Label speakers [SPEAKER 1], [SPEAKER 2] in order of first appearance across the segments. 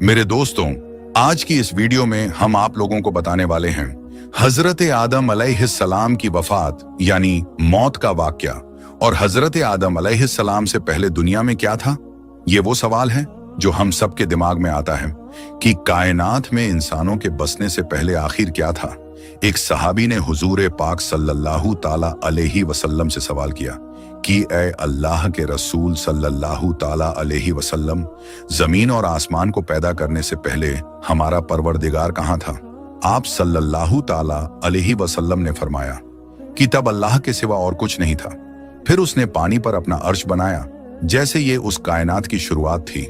[SPEAKER 1] मेरे दोस्तों, आज की इस वीडियो में हम आप लोगों को बताने वाले हैं हजरत आदम अलैहिस्सलाम की वफात यानी मौत का वाकया और हजरत आदम अलैहिस्सलाम से पहले दुनिया में क्या था। ये वो सवाल है जो हम सबके दिमाग में आता है कि कायनात में इंसानों के बसने से पहले आखिर क्या था। एक सहाबी ने हुजूर पाक सल्लल्लाहु ताला अलैहि वसल्लम से सवाल किया कि ए अल्लाह के रसूल सल्लल्लाहु ताला अलैहि वसल्लम, जमीन और आसमान को पैदा करने से पहले हमारा परवरदिगार कहाँ था। आप सल्लल्लाहु ताला अलैहि वसल्लम ने फरमाया कि तब अल्लाह के सिवा और कुछ नहीं था। फिर उसने पानी पर अपना अर्श बनाया जैसे ये उस कायनात की शुरुआत थी।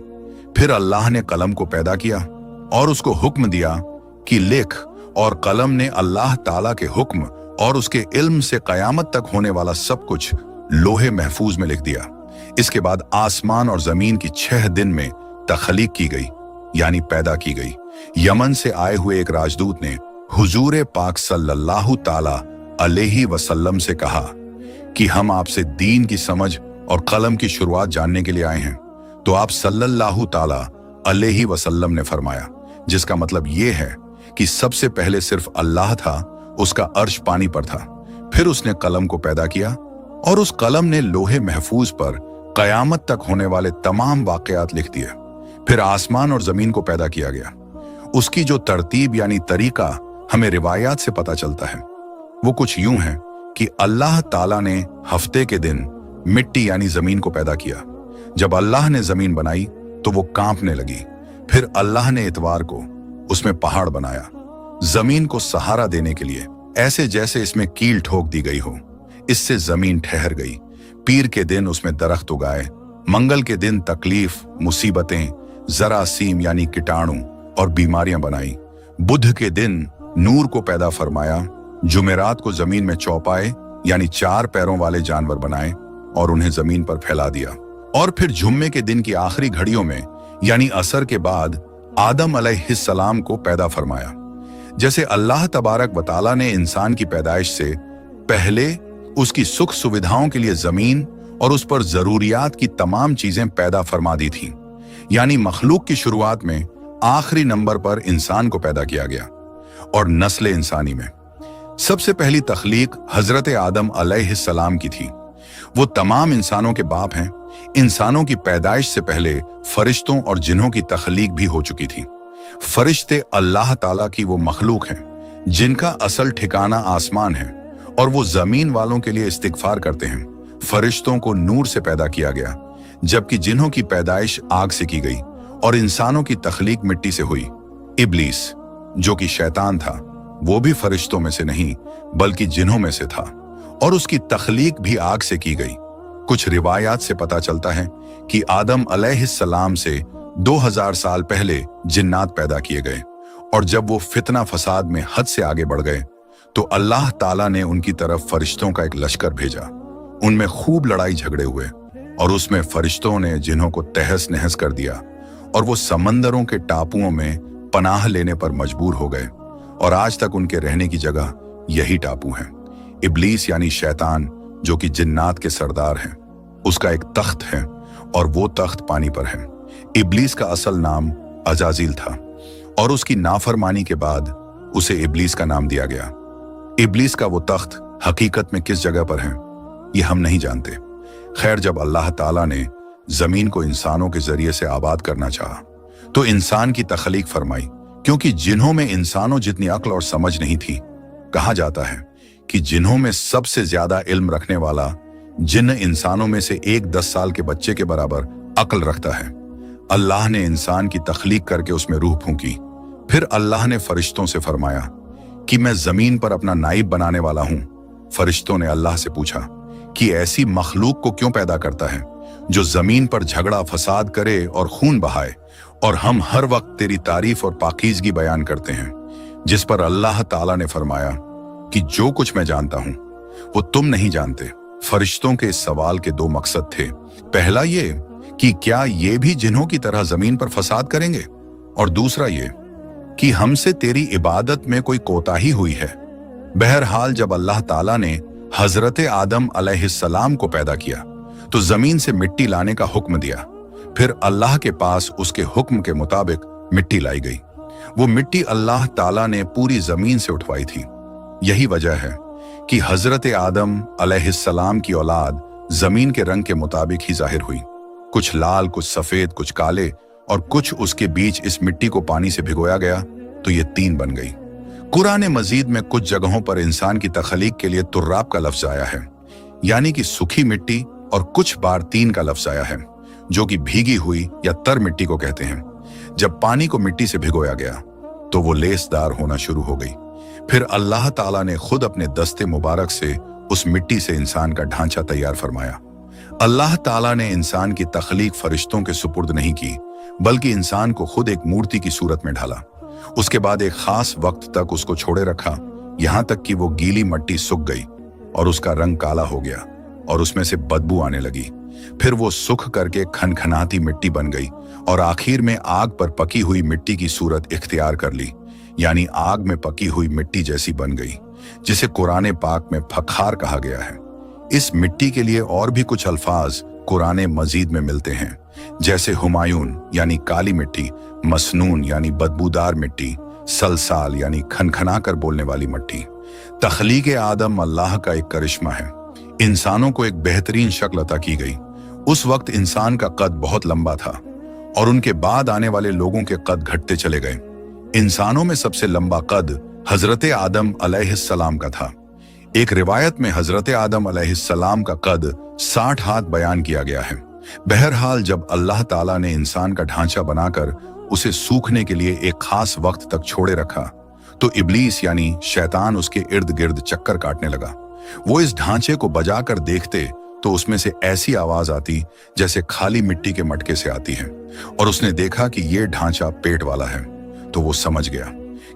[SPEAKER 1] फिर अल्लाह ने कलम को पैदा किया और उसको हुक्म दिया कि लिख, और कलम ने अल्लाह ताला के हुक्म और उसके इल्म से कयामत तक होने वाला सब कुछ लोहे महफूज में लिख दिया। इसके बाद आसमान और जमीन की 6 दिन में तख्लीक की गई यानी पैदा की गई। यमन से आए हुए एक राजदूत ने हुजूर पाक सल्लल्लाहु ताला अलैहि वसल्लम से कहा कि हम आपसे दीन की समझ और कलम की शुरुआत जानने के लिए आए हैं। तो आप सल्लल्लाहु ताला अलैहि वसल्लम ने फरमाया, जिसका मतलब ये है कि सबसे पहले सिर्फ अल्लाह था, उसका अर्श पानी पर था। फिर उसने कलम को पैदा किया और उस कलम ने लोहे महफूज पर कयामत तक होने वाले तमाम वाकयात लिख दिए। फिर आसमान और जमीन को पैदा किया गया। उसकी जो तरतीब यानी तरीका हमें रिवायात से पता चलता है वो कुछ यूं है कि अल्लाह ताला ने हफ्ते के दिन मिट्टी यानी जमीन को पैदा किया। जब अल्लाह ने जमीन बनाई तो वो कांपने लगी। फिर अल्लाह ने इतवार को उसमें पहाड़ बनाया, जमीन को सहारा देने के लिए, ऐसे जैसे इसमें कील ठोक दी गई हो। इससे जमीन ठहर गई। पीर के दिन उसमें दरख्त उगाए। मंगल के दिन तकलीफ, मुसीबतें, जरासीम यानी कीटाणु और बीमारियां बनाई। बुध के दिन नूर को पैदा फरमाया। जुमेरात को जमीन में चौपाए यानी 4 पैरों वाले जानवर बनाए और उन्हें जमीन पर फैला दिया। और फिर जुम्मे के दिन की आखिरी घड़ियों में यानी असर के बाद आदम अलैहिस्सलाम को पैदा फरमाया। जैसे अल्लाह तबारक व तआला ने इंसान की पैदाइश से पहले उसकी सुख सुविधाओं के लिए जमीन और उस पर जरूरियात की तमाम चीजें पैदा फरमा दी थी, यानी मखलूक की शुरुआत में आखिरी नंबर पर इंसान को पैदा किया गया। और नस्ल इंसानी में सबसे पहली तख्लीक हजरत आदम अलैहिस्सलाम की थी। वो तमाम इंसानों के बाप हैं। इंसानों की पैदाइश से पहले फरिश्तों और जिन्हों की तख्लीक भी हो चुकी थी। फरिश्ते अल्लाह ताला की वो मखलूक हैं जिनका असल ठिकाना आसमान है और वो जमीन वालों के लिए इस्तिगफार करते हैं। फरिश्तों को नूर से पैदा किया गया, जबकि जिन्हों की पैदाइश आग से की गई और इंसानों की तख्लीक मिट्टी से हुई। इब्लीस जो कि शैतान था, वो भी फरिश्तों में से नहीं बल्कि जिन्हों में से था और उसकी तख्लीक भी आग से की गई। कुछ रिवायात से पता चलता है कि आदम अलैहिस्सलाम से 2000 साल पहले जिन्नात पैदा किए गए और जब वो फितना फसाद में हद से आगे बढ़ गए तो अल्लाह ताला ने उनकी तरफ फरिश्तों का एक लश्कर भेजा। उनमें खूब लड़ाई झगड़े हुए और उसमें फरिश्तों ने जिन्हों को तहस नहस कर दिया और वो समंदरों के टापुओं में पनाह लेने पर मजबूर हो गए और आज तक उनके रहने की जगह यही टापू हैं। इब्लीस यानी शैतान जो कि जिन्नात के सरदार हैं, उसका एक तख्त है और वो तख्त पानी पर है। इब्लीस का असल नाम अजाजिल था और उसकी नाफरमानी के बाद उसे इब्लीस का नाम दिया गया। इब्लीस का वो तख्त हकीकत में किस जगह पर है ये हम नहीं जानते। खैर, जब अल्लाह ताला ने जमीन को इंसानों के जरिए से आबाद करना चाहा तो इंसान की तख्लीक फरमाई, क्योंकि जिन्हों में इंसानों जितनी अक्ल और समझ नहीं थी। कहा जाता है कि जिन्हों में सबसे ज्यादा इल्म रखने वाला जिन्न इंसानों में से एक 10 साल के बच्चे के बराबर अक्ल रखता है। अल्लाह ने इंसान की तख्लीक करके उसमें रूह फूंकी। फिर अल्लाह ने फरिश्तों से फरमाया कि मैं जमीन पर अपना नाइब बनाने वाला हूं। फरिश्तों ने अल्लाह से पूछा कि ऐसी मखलूक को क्यों पैदा करता है जो जमीन पर झगड़ा फसाद करे और खून बहाए, और हम हर वक्त तेरी तारीफ और पाकीज़गी बयान करते हैं। जिस पर अल्लाह ताला ने फरमाया कि जो कुछ मैं जानता हूं वो तुम नहीं जानते। फरिश्तों के इस सवाल के 2 मकसद थे। पहला ये कि क्या ये भी जिन्हों की तरह जमीन पर फसाद करेंगे, और दूसरा ये कि हमसे तेरी इबादत में कोई कोताही हुई है। बहरहाल जब अल्लाह ताला ने हजरत आदम अलैहिस्सलाम को पैदा किया तो जमीन से मिट्टी लाने का हुक्म दिया। फिर अल्लाह के पास उसके हुक्म के मुताबिक मिट्टी लाई गई। वो मिट्टी अल्लाह ताला ने पूरी जमीन से उठवाई थी। यही वजह है कि हजरत आदम अलैहिस्सलाम की औलाद जमीन के रंग के मुताबिक ही जाहिर हुई, कुछ लाल, कुछ सफेद, कुछ काले, और कुछ उसके बीच इस मिट्टी को पानी से भिगोया गया तो ये तीन बन गई। कुरान मजीद में कुछ जगहों पर इंसान की तखलीक के लिए तुर्राब का लफ्ज आया है, यानी कि सूखी मिट्टी, और कुछ बार तीन का लफ्ज आया है, जो कि भीगी हुई या तर मिट्टी को कहते हैं। जब पानी को मिट्टी से भिगोया गया तो वो लेसदार होना शुरू हो गई। फिर अल्लाह ताला ने खुद अपने दस्ते मुबारक से उस मिट्टी से इंसान का ढांचा तैयार फरमाया। अल्लाह ताला ने इंसान की तख्लीक फरिश्तों के सुपुर्द नहीं की, बल्कि इंसान को खुद एक मूर्ति की सूरत में ढाला। उसके बाद एक खास वक्त तक उसको छोड़े रखा, यहां तक कि वो गीली मिट्टी सूख गई और उसका रंग काला हो गया और उसमें से बदबू आने लगी। फिर वो सूख करके खनखनाती मिट्टी बन गई और आखिर में आग पर पकी हुई मिट्टी की सूरत इख्तियार कर ली, यानी आग में पकी हुई मिट्टी जैसी बन गई, जिसे कुरान पाक में फखार कहा गया है। इस मिट्टी के लिए और भी कुछ अल्फाज कुरान मजीद में मिलते हैं, जैसे हुमायून यानी काली मिट्टी, मसनून यानी बदबूदार मिट्टी, सलसाल यानी खनखना कर बोलने वाली मिट्टी। तख्लीक आदम अल्लाह का एक करिश्मा है। इंसानों को एक बेहतरीन शक्ल अता की गई। उस वक्त इंसान का कद बहुत लंबा था और उनके बाद आने वाले लोगों के कद घटते चले गए। इंसानों में सबसे लंबा कद हजरत आदम अलैहिस्सलाम का था। एक रिवायत में हजरत आदम अलैहिस्सलाम का कद 60 हाथ बयान किया गया है। बहरहाल जब अल्लाह ताला ने इंसान का ढांचा बनाकर उसे सूखने के लिए एक खास वक्त तक छोड़े रखा तो इब्लीस यानी शैतान उसके इर्द गिर्द चक्कर काटने लगा। वो इस ढांचे को बजाकर देखते तो उसमें से ऐसी आवाज आती जैसे खाली मिट्टी के मटके से आती है, और उसने देखा कि ये ढांचा पेट वाला है तो वो समझ गया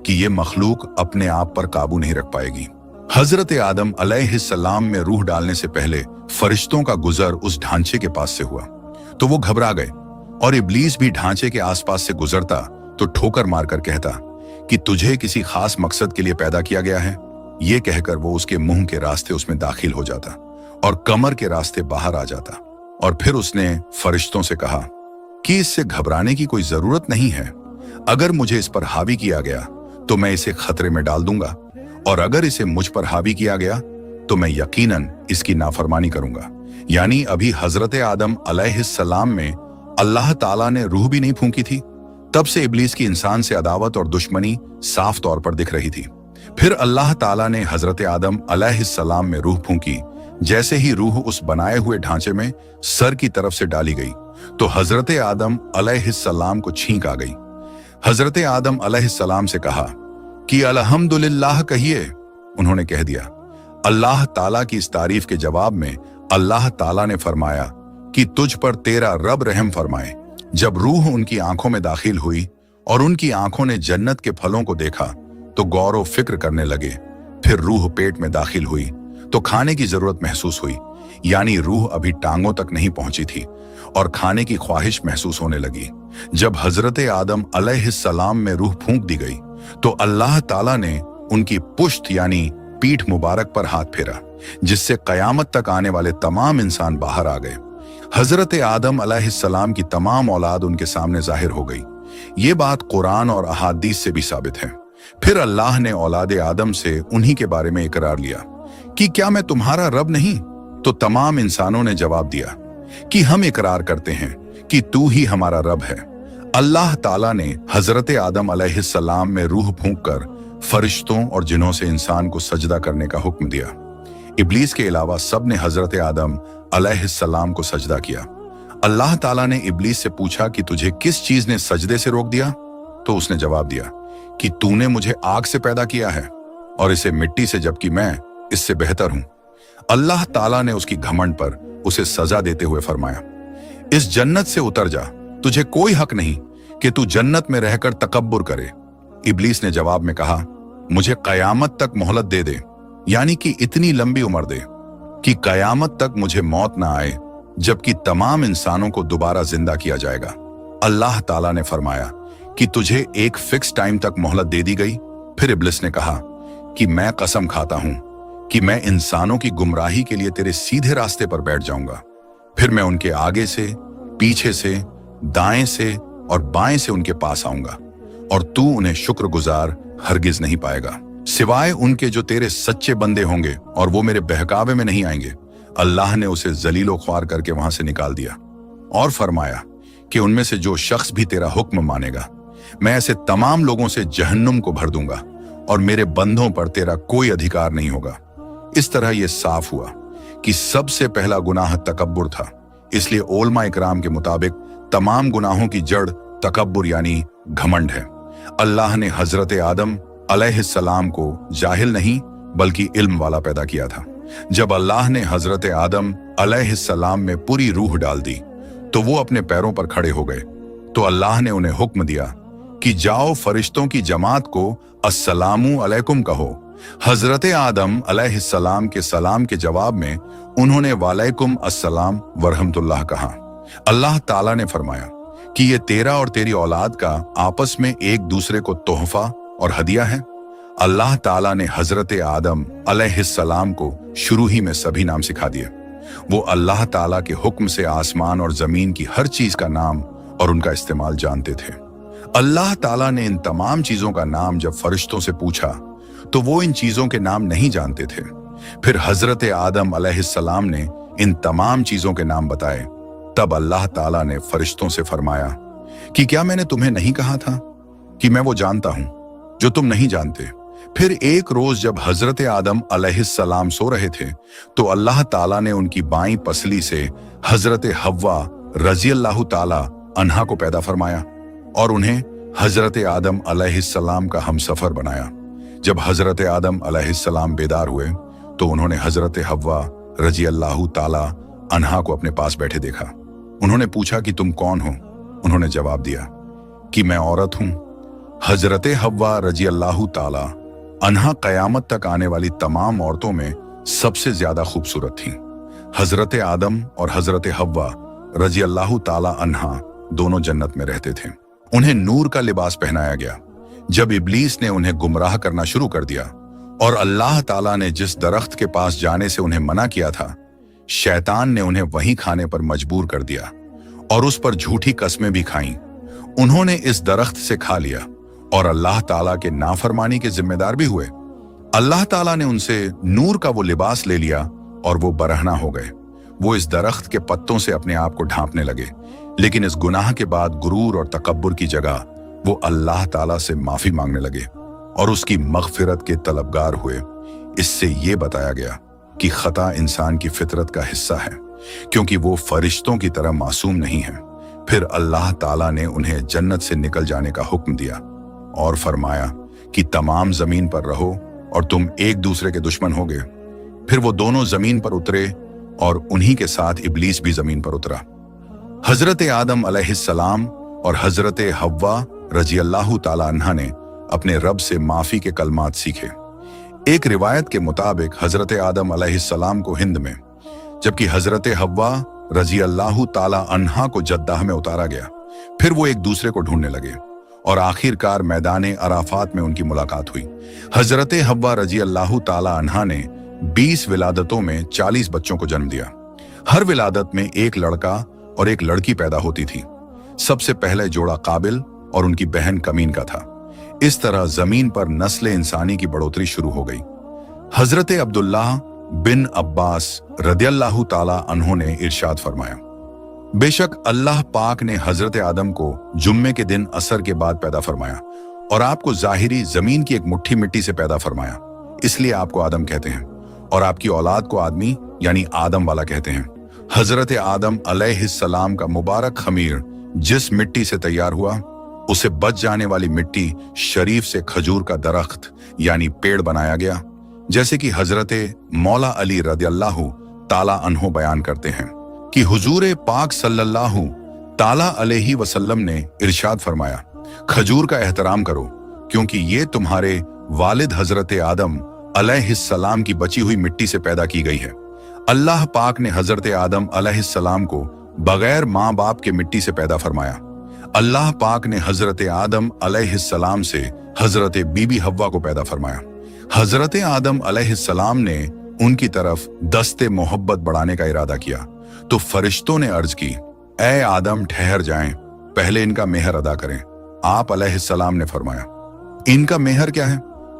[SPEAKER 1] कि ये मखलूक अपने आप पर काबू नहीं रख पाएगी। हजरत आदम अलैहिस्सलाम में रूह डालने से पहले फरिश्तों का गुजर उस ढांचे के पास से हुआ तो वो घबरा गए, और इब्लीस भी ढांचे के आसपास से गुजरता तो ठोकर मारकर कहता कि तुझे किसी खास मकसद के लिए पैदा किया गया है। ये कहकर वो उसके मुंह के रास्ते उसमें दाखिल हो जाता और कमर के रास्ते बाहर आ जाता। और फिर उसने फरिश्तों से कहा कि इससे घबराने की कोई जरूरत नहीं है। अगर मुझे इस पर हावी किया गया तो मैं इसे खतरे में डाल दूंगा, और अगर इसे मुझ पर हावी किया गया तो मैं यकीनन इसकी नाफरमानी करूंगा। यानी अभी हजरत आदम अलैहिस्सलाम में अल्लाह ताला ने रूह भी नहीं फूंकी थी, तब से इब्लीस की इंसान से अदावत और दुश्मनी साफ तौर पर दिख रही थी। फिर अल्लाह ताला ने हजरत आदम अलैहिस्सलाम में रूह फूंकी। जैसे ही रूह उस बनाए हुए ढांचे में सर की तरफ से डाली गई तो हजरत आदम अलैहिस्सलाम को छींक आ गई। हजरत आदम अलैहिस्सलाम से कहा कि अल्हम्दुलिल्लाह कहिए। उन्होंने कह दिया। अल्लाह ताला की इस तारीफ के जवाब में अल्लाह ताला ने फरमाया कि तुझ पर तेरा रब रहम फरमाए। जब रूह उनकी आंखों में दाखिल हुई और उनकी आंखों ने जन्नत के फलों को देखा तो गौर व फिक्र करने लगे। फिर रूह पेट में दाखिल हुई तो खाने की जरूरत महसूस हुई, यानी रूह अभी टांगों तक नहीं पहुंची थी और खाने की ख्वाहिश महसूस होने लगी। जब हजरत आदम अलैहिस्सलाम में रूह फूंक दी गई तो अल्लाह ताला ने उनकी पुश्त यानी पीठ मुबारक पर हाथ फेरा, जिससे कयामत तक आने वाले तमाम इंसान बाहर आ गए। हजरत आदम अलैहिस्सलाम की तमाम औलाद उनके सामने जाहिर हो गई। ये बात कुरान और अहादीस से भी साबित है। फिर अल्लाह ने औलाद आदम से उन्हीं के बारे में इकरार लिया कि क्या मैं तुम्हारा रब नहीं? तो तमाम इंसानों ने जवाब दिया कि हम इकरार करते हैं कि तू ही हमारा रब है। अल्लाह ताला ने हजरत आदम अलैहिस्सलाम में रूह फूंककर फरिश्तों और जिन्हों से इंसान को सजदा करने का हुक्म दिया। इब्लीस के अलावा सब ने हजरत आदम अलैहिस्सलाम को सजदा किया। अल्लाह ताला ने इब्लीस से पूछा कि तुझे किस चीज ने सजदे से रोक दिया? तो उसने जवाब दिया कि तूने मुझे आग से पैदा किया है और इसे मिट्टी से, जबकि मैं इससे बेहतर हूं। अल्लाह ताला ने उसकी घमंड पर उसे सजा देते हुए फरमाया, इस जन्नत से उतर जा, तुझे कोई हक नहीं कि तू जन्नत में रहकर तकब्बुर करे। इब्लीस ने जवाब में कहा, मुझे कयामत तक मोहलत दे दे, यानी कि इतनी लंबी उम्र दे कि कयामत तक मुझे मौत ना आए, जबकि तमाम इंसानों को दोबारा जिंदा किया जाएगा। अल्लाह ताला ने फरमाया कि तुझे एक फिक्स टाइम तक मोहलत दे दी गई। फिर इब्लिस ने कहा कि मैं कसम खाता हूं कि मैं इंसानों की गुमराही के लिए तेरे सीधे रास्ते पर बैठ जाऊंगा। फिर मैं उनके आगे से, पीछे से, दाएं से और बाएं से उनके पास आऊंगा। और तू उन्हें शुक्रगुजार हरगिज नहीं पाएगा, सिवाय उनके जो तेरे सच्चे बंदे होंगे और वो मेरे बहकावे में नहीं आएंगे। अल्लाह ने उसे जलीलो ख्वार करके वहां से निकाल दिया और फरमाया कि उनमें से जो शख्स भी तेरा हुक्म मानेगा, मैं ऐसे तमाम लोगों से जहन्नुम को भर दूंगा और मेरे बंदों पर तेरा कोई अधिकार नहीं होगा। इस तरह यह साफ हुआ कि सबसे पहला गुनाह तकब्बुर था। इसलिए उलमा इकराम के मुताबिक तमाम गुनाहों की जड़ तकब्बुर यानी घमंड है। अल्लाह ने हजरत आदम अलैहिस्सलाम को जाहिल नहीं बल्कि इल्म वाला पैदा किया था। जब अल्लाह ने हजरत आदम अलैहिस्सलाम में पूरी रूह डाल दी तो वो अपने पैरों पर खड़े हो गए। तो अल्लाह ने उन्हें हुक्म दिया कि जाओ फरिश्तों की जमात को अस्सलामु अलैकुम कहो। हजरत आदम अलैहिस्सलाम के सलाम के जवाब में उन्होंने वालैकुम अस्सलाम वरहमतुल्लाह कहा। अल्लाह ताला ने फरमाया कि ये तेरा और तेरी औलाद का आपस में एक दूसरे को तोहफा और हदिया है। अल्लाह ताला ने हजरत आदम अलैहिस्सलाम को शुरू ही में सभी नाम सिखा दिए। वो अल्लाह ताला के हुक्म से आसमान और जमीन की हर चीज का नाम और उनका इस्तेमाल जानते थे। अल्लाह ताला ने इन तमाम चीजों का नाम जब फरिश्तों से पूछा तो वो इन चीजों के नाम नहीं जानते थे। फिर हजरत आदम अलैहिस्सलाम ने इन तमाम चीजों के नाम बताए। तब अल्लाह ताला ने फरिश्तों से फरमाया कि क्या मैंने तुम्हें नहीं कहा था कि मैं वो जानता हूं जो तुम नहीं जानते। फिर एक रोज जब हजरत आदम अलैहिस्सलाम सो रहे थे तो अल्लाह ताला ने उनकी बाईं पसली से हजरत हव्वा रज़ियल्लाहु ताला अन्हा को पैदा फरमाया और उन्हें हजरत आदम अलैहिस्सलाम का हमसफर बनाया। जब हजरत आदम अलैहिस्सलाम बेदार हुए तो उन्होंने हजरत हव्वा रज़ियल्लाहु ताला अन्हा को अपने पास बैठे देखा। उन्होंने पूछा कि तुम कौन हो? उन्होंने जवाब दिया कि मैं औरत हूं। हजरत हव्वा रज़ियल्लाहु ताला अन्हा कयामत तक आने वाली तमाम औरतों में सबसे ज्यादा खूबसूरत थीं। हजरत आदम और हजरत हव्वा रज़ियल्लाहु ताला अन्हा दोनों जन्नत में रहते थे। उन्हें नूर का लिबास पहनाया गया। जब इब्लीस ने उन्हें गुमराह करना शुरू कर दिया और अल्लाह ताला ने जिस दरख्त के पास जाने से उन्हें मना किया था, शैतान ने उन्हें वहीं खाने पर मजबूर कर दिया और उस पर झूठी कस्में भी खाईं। उन्होंने इस दरख्त से खा लिया और अल्लाह ताला के नाफरमानी के जिम्मेदार भी हुए। अल्लाह ताला ने उनसे नूर का वो लिबास ले लिया और वो बरहना हो गए। वो इस दरख्त के पत्तों से अपने आप को ढांपने लगे, लेकिन इस गुनाह के बाद गुरूर और तकब्बुर की जगह वो अल्लाह ताला से माफी मांगने लगे और उसकी मगफिरत के तलबगार हुए। इससे ये बताया गया कि खता इंसान की फितरत का हिस्सा है, क्योंकि वो फरिश्तों की तरह मासूम नहीं है। फिर अल्लाह ताला ने उन्हें जन्नत से निकल जाने का हुक्म दिया और फरमाया कि तमाम जमीन पर रहो और तुम एक दूसरे के दुश्मन होगे। फिर वो दोनों जमीन पर उतरे और उन्हीं के साथ इब्लीस भी जमीन पर उतरा। हजरत आदम अलैहिस्सलाम और हजरत हव्वा रज़ियल्लाहु ताला अन्हा ने अपने रब से माफी के कलमात सीखे। एक रिवायत के मुताबिक हजरत आदम अलैहिस्सलाम को हिंद में, जबकि हजरत हव्वा रज़ियल्लाहु ताला अन्हा को जद्दाह में उतारा गया। फिर वो एक दूसरे को ढूंढने लगे और आखिरकार मैदान अराफात में उनकी मुलाकात हुई। हजरत हव्वा रज़ियल्लाहु ताला अन्हा ने 20 विलादतों में 40 बच्चों को जन्म दिया। हर विलादत में एक लड़का और एक लड़की पैदा होती थी। सबसे पहले जोड़ा काबिल और उनकी बहन कमीन का था। इस तरह जमीन पर नस्ल इंसानी की बढ़ोतरी शुरू हो गई। हजरत अब्दुल्लाह बिन अब्बास रदियल्लाहु ताला अन्हो ने इरशाद फरमाया, बेशक अल्लाह पाक ने हजरत आदम को जुम्मे के दिन असर के बाद पैदा फरमाया और आपको जाहिरी जमीन की एक मुट्ठी मिट्टी से पैदा फरमाया, इसलिए आपको आदम कहते हैं और आपकी औलाद को आदमी यानी आदम वाला कहते हैं। हजरत आदम अलैहिस्सलाम का मुबारक खमीर जिस मिट्टी से तैयार हुआ, उसे बच जाने वाली मिट्टी शरीफ से खजूर का दरख्त यानी पेड़ बनाया गया, जैसे कि हजरत मौला अली रदियल्लाहु ताला अन्हो बयान करते हैं कि हुजूर पाक सल्लल्लाहु ताला अलैहि वसल्लम ने इरशाद फरमाया, खजूर का एहतराम करो क्योंकि ये तुम्हारे वालिद हजरत आदम अलैहिस्सलाम की बची हुई मिट्टी से पैदा की गई है। अल्लाह पाक ने हजरत आदम अलैहिस्सलाम को बगैर माँ बाप के मिट्टी से पैदा फरमाया। अल्लाह पाक ने हजरत आदम अलैहिस्सलाम से हजरत बीबी हव्वा को पैदा फरमाया। हजरत आदम अलैहिस्सलाम ने उनकी तरफ दस्ते मोहब्बत बढ़ाने का इरादा किया तो फरिश्तों ने अर्ज की, ए आदम ठहर जाएं, पहले इनका मेहर अदा करें। आप अलैहिस्सलाम ने फरमाया, इनका मेहर क्या है?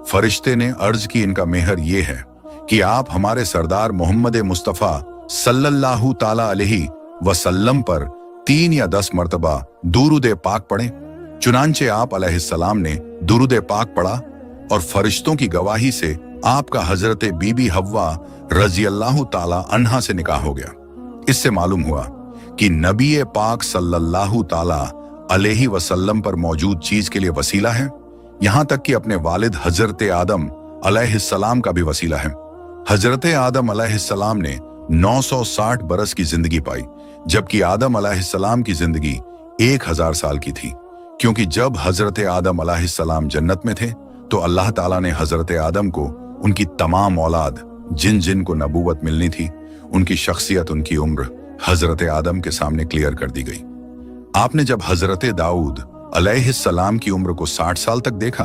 [SPEAKER 1] फरिश्ते ने अर्ज की, इनका मेहर ये है कि आप हमारे सरदार मोहम्मद मुस्तफ़ा सल्लल्लाहु ताला अलैहि वसल्लम पर 3 या 10 मर्तबा दुरूद पाक पढ़ें। चुनांचे आप अलैहिस्सलाम ने दुरूद पाक पढ़ा और फरिश्तों की गवाही से आपका हजरत बीबी हव्वा रजी अल्लाह ताला अन्हा से निकाह हो गया। इससे मालूम हुआ कि नबी पाक सल्लल्लाहु ताला अलैहि वसल्लम पर मौजूद चीज के लिए वसीला है, यहां तक कि अपने वालिद हजरत आदम अलैहिस्सलाम का भी वसीला है। हजरत आदम अलैहिस्सलाम ने 960 बरस की जिंदगी पाई, जबकि आदम अलैहिस्सलाम की जिंदगी 1000 साल की थी, क्योंकि जब हजरत आदम अलैहिस्सलाम जन्नत में थे तो अल्लाह ताला ने हजरत आदम को उनकी तमाम औलाद जिन जिन को नबूवत मिलनी थी, उनकी शख्सियत, उनकी उम्र हजरत आदम के सामने क्लियर कर दी गई। आपने जब हजरत दाऊद अलैहिस्सलाम की उम्र को 60 साल तक देखा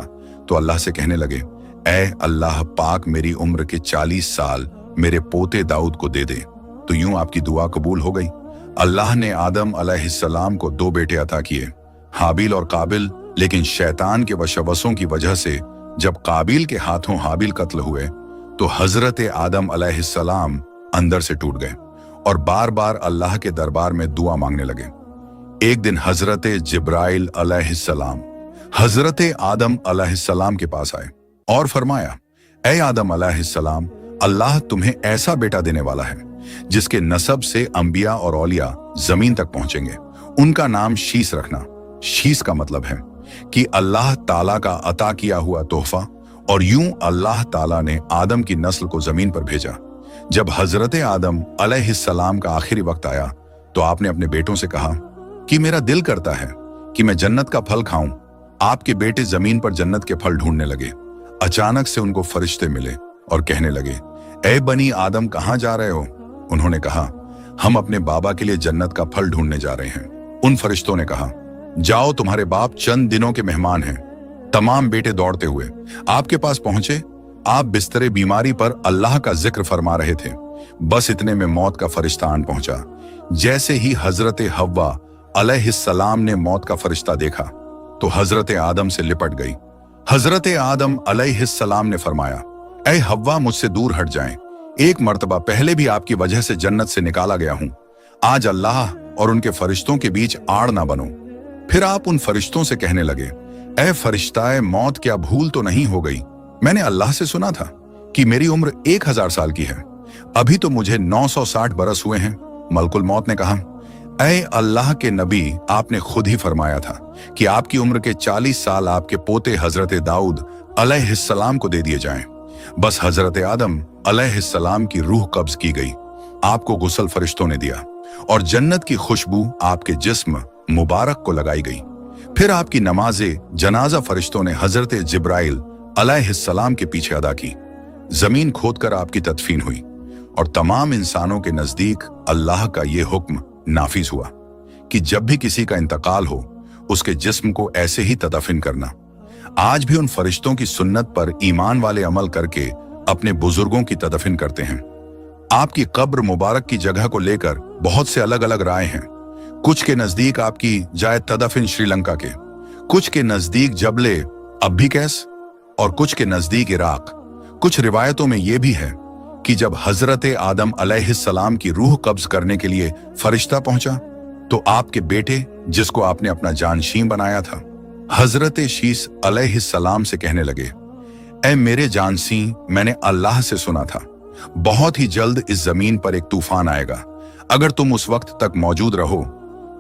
[SPEAKER 1] तो अल्लाह से कहने लगे, ऐ अल्लाह पाक, मेरी उम्र के 40 साल मेरे पोते दाऊद को दे दे। तो यूं आपकी दुआ कबूल हो गई। अल्लाह ने आदम अलैहिस्सलाम को 2 बेटे अता किए, हाबिल और काबिल, लेकिन शैतान के वशवसों की वजह से जब काबिल के हाथों हाबिल कत्ल हुए तो हजरत आदम अलैहिस्सलाम अंदर से टूट गए और बार बार अल्लाह के दरबार में दुआ मांगने लगे। एक दिन हजरत जिब्राइल अलैहिस्सलाम हजरत आदम अलैहिस्सलाम के पास आए और फरमाया, ऐ आदम अलैहिस्सलाम, अल्लाह तुम्हें ऐसा बेटा देने वाला है जिसके नसब से अंबिया और औलिया जमीन तक पहुंचेंगे। उनका नाम शीस रखना। शीस का मतलब है कि अल्लाह ताला का अता किया हुआ तोहफा। और यूं अल्लाह ताला ने आदम की नस्ल को जमीन पर भेजा। जब हजरत आदम अलैहिस्सलाम का आखिरी वक्त आया तो आपने अपने बेटों से कहा कि मेरा दिल करता है कि मैं जन्नत का फल खाऊं। आपके बेटे जमीन पर जन्नत के फल ढूंढने लगे। अचानक से उनको फरिश्ते मिले और कहने लगे, ऐ बनी आदम, कहां जा रहे हो? उन्होंने कहा, हम अपने बाबा के लिए जन्नत का फल ढूंढने जा रहे हैं। उन फरिश्तों ने कहा, जाओ, तुम्हारे बाप चंद दिनों के मेहमान हैं। तमाम बेटे दौड़ते हुए आपके पास पहुंचे। आप बिस्तरे बीमारी पर अल्लाह का जिक्र फरमा रहे थे। बस इतने में मौत का फरिश्ता आन पहुंचा। जैसे ही हजरत हव्वा अलैहिस्सलाम ने मौत का फरिश्ता देखा तो हजरत आदम से लिपट गई। हजरत आदम अलैहिस्सलाम ने फरमाया, ऐ हव्वा, मुझसे दूर हट जाएं। एक मर्तबा पहले भी आपकी वजह से जन्नत से निकाला गया हूं। आज अल्लाह और उनके फरिश्तों के बीच आड़ ना बनो। फिर आप उन फरिश्तों से कहने लगे, ऐ फरिश्ताए मौत, क्या भूल तो नहीं हो गई? मैंने अल्लाह से सुना था कि मेरी उम्र 1000 साल की है। अभी तो मुझे 960 बरस हुए हैं। मलकुल मौत ने कहा, ऐ अल्लाह के नबी, आपने खुद ही फरमाया था कि आपकी उम्र के 40 साल आपके पोते हजरत दाऊद अलैहिस्सलाम को दे दिए जाएं। बस हजरत आदम अलैहिस्सलाम की रूह कब्ज की गई। आपको गुस्ल फरिश्तों ने दिया और जन्नत की खुशबू आपके जिस्म मुबारक को लगाई गई। फिर आपकी नमाजे जनाजा फरिश्तों ने हजरत जिब्राइल अलैहिस्सलाम के पीछे अदा की। जमीन खोदकर आपकी तदफीन हुई और तमाम इंसानों के नजदीक अल्लाह का यह हुक्म नाफिज हुआ कि जब भी किसी का इंतकाल हो उसके जिस्म को ऐसे ही तदफीन करना। आज भी उन फरिश्तों की सुन्नत पर ईमान वाले अमल करके अपने बुजुर्गों की तदफीन करते हैं। आपकी कब्र मुबारक की जगह को लेकर बहुत से अलग अलग राय हैं। कुछ के नजदीक आपकी जाए तदफीन श्रीलंका के, कुछ के नजदीक जबले अब्बिकैस और कुछ के नजदीक इराक। कुछ रिवायतों में यह भी है कि जब हजरत आदम अलैहिस्सलाम की रूह कब्ज करने के लिए फरिश्ता पहुंचा तो आपके बेटे, जिसको आपने अपना जानशीन बनाया था, हजरत शीस अलैहिस्सलाम से कहने लगे, ऐ मेरे जानसी, मैंने अल्लाह से सुना था बहुत ही जल्द इस जमीन पर एक तूफान आएगा। अगर तुम उस वक्त तक मौजूद रहो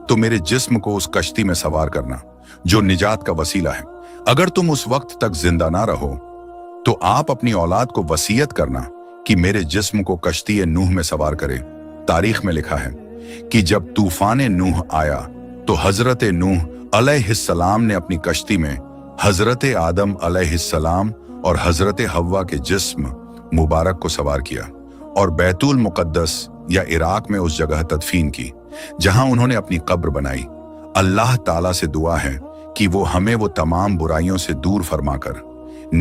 [SPEAKER 1] तो मेरे जिस्म को उस कश्ती में सवार करना जो निजात का वसीला है। अगर तुम उस वक्त तक जिंदा ना रहो तो आप अपनी औलाद को वसीयत करना कि मेरे जिस्म को कश्ती नूह में सवार करे। तारीख में लिखा है कि जब तूफान नूह आया तो हजरत नूह अलैहिस्सलाम ने अपनी कश्ती में हजरत आदम अलैहिस्सलाम और हजरत हव्वा के जिस्म मुबारक को सवार किया और बैतुल मुकद्दस या इराक में उस जगह तदफीन की जहां उन्होंने अपनी कब्र बनाई। अल्लाह ताला से दुआ है कि वो हमें वो तमाम बुराइयों से दूर फरमाकर